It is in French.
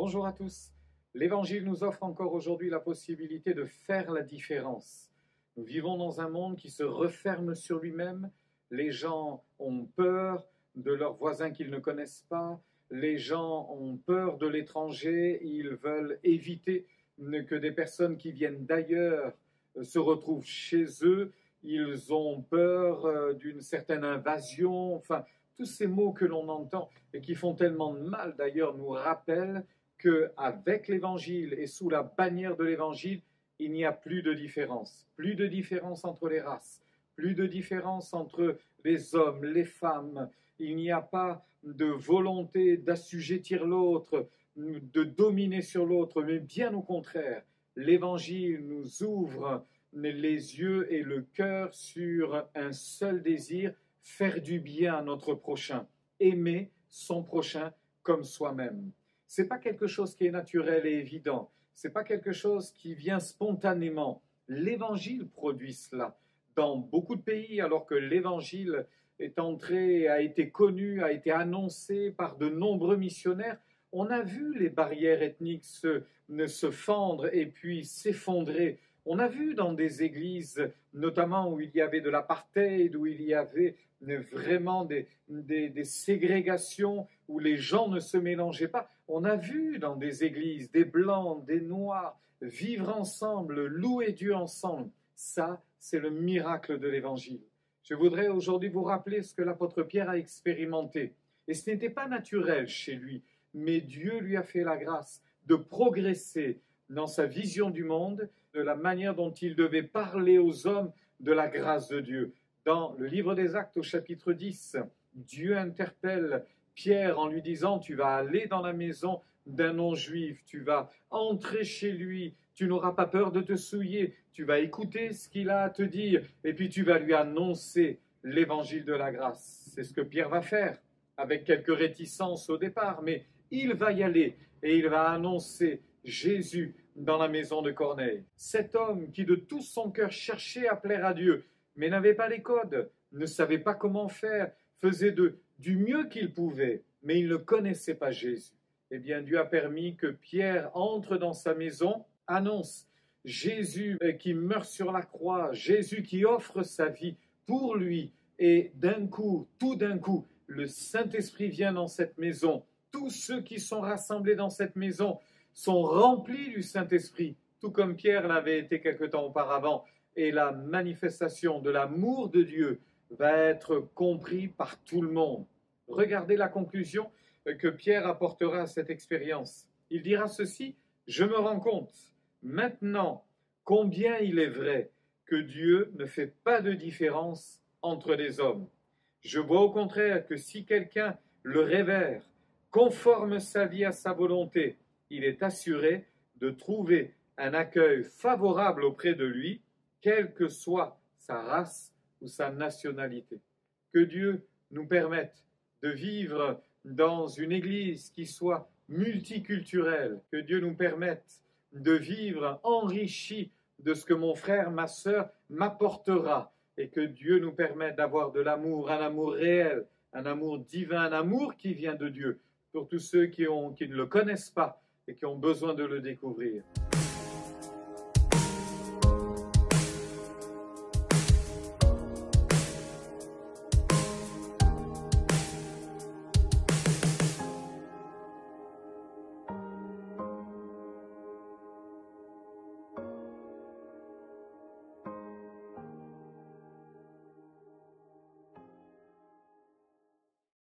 Bonjour à tous. L'Évangile nous offre encore aujourd'hui la possibilité de faire la différence. Nous vivons dans un monde qui se referme sur lui-même. Les gens ont peur de leurs voisins qu'ils ne connaissent pas. Les gens ont peur de l'étranger. Ils veulent éviter que des personnes qui viennent d'ailleurs se retrouvent chez eux. Ils ont peur d'une certaine invasion. Enfin, tous ces mots que l'on entend et qui font tellement de mal d'ailleurs nous rappellent qu'avec l'Évangile et sous la bannière de l'Évangile, il n'y a plus de différence. Plus de différence entre les races, plus de différence entre les hommes, les femmes. Il n'y a pas de volonté d'assujettir l'autre, de dominer sur l'autre, mais bien au contraire, l'Évangile nous ouvre les yeux et le cœur sur un seul désir, faire du bien à notre prochain, aimer son prochain comme soi-même. Ce n'est pas quelque chose qui est naturel et évident, ce n'est pas quelque chose qui vient spontanément. L'Évangile produit cela dans beaucoup de pays, alors que l'Évangile est entré, a été connu, a été annoncé par de nombreux missionnaires. On a vu les barrières ethniques se fendre et puis s'effondrer. On a vu dans des églises, notamment où il y avait de l'apartheid, où il y avait vraiment des ségrégations, où les gens ne se mélangeaient pas. On a vu dans des églises des blancs, des noirs, vivre ensemble, louer Dieu ensemble. Ça, c'est le miracle de l'Évangile. Je voudrais aujourd'hui vous rappeler ce que l'apôtre Pierre a expérimenté. Et ce n'était pas naturel chez lui, mais Dieu lui a fait la grâce de progresser dans sa vision du monde, de la manière dont il devait parler aux hommes de la grâce de Dieu. Dans le livre des Actes au chapitre 10, Dieu interpelle Pierre en lui disant « Tu vas aller dans la maison d'un non-juif, tu vas entrer chez lui, tu n'auras pas peur de te souiller, tu vas écouter ce qu'il a à te dire et puis tu vas lui annoncer l'évangile de la grâce. » C'est ce que Pierre va faire, avec quelques réticences au départ, mais il va y aller et il va annoncer Jésus dans la maison de Corneille. Cet homme qui de tout son cœur cherchait à plaire à Dieu, mais n'avait pas les codes, ne savait pas comment faire, faisait du mieux qu'il pouvait, mais il ne connaissait pas Jésus. Eh bien, Dieu a permis que Pierre entre dans sa maison, annonce Jésus qui meurt sur la croix, Jésus qui offre sa vie pour lui, et d'un coup, tout d'un coup, le Saint-Esprit vient dans cette maison. Tous ceux qui sont rassemblés dans cette maison sont remplis du Saint-Esprit, tout comme Pierre l'avait été quelque temps auparavant. Et la manifestation de l'amour de Dieu va être compris par tout le monde. Regardez la conclusion que Pierre apportera à cette expérience. Il dira ceci, « Je me rends compte maintenant combien il est vrai que Dieu ne fait pas de différence entre les hommes. Je vois au contraire que si quelqu'un le révère, conforme sa vie à sa volonté, il est assuré de trouver un accueil favorable auprès de lui, quelle que soit sa race ou sa nationalité. » Que Dieu nous permette de vivre dans une église qui soit multiculturelle, que Dieu nous permette de vivre enrichi de ce que mon frère, ma sœur m'apportera, et que Dieu nous permette d'avoir de l'amour, un amour réel, un amour divin, un amour qui vient de Dieu, pour tous ceux qui ne le connaissent pas et qui ont besoin de le découvrir.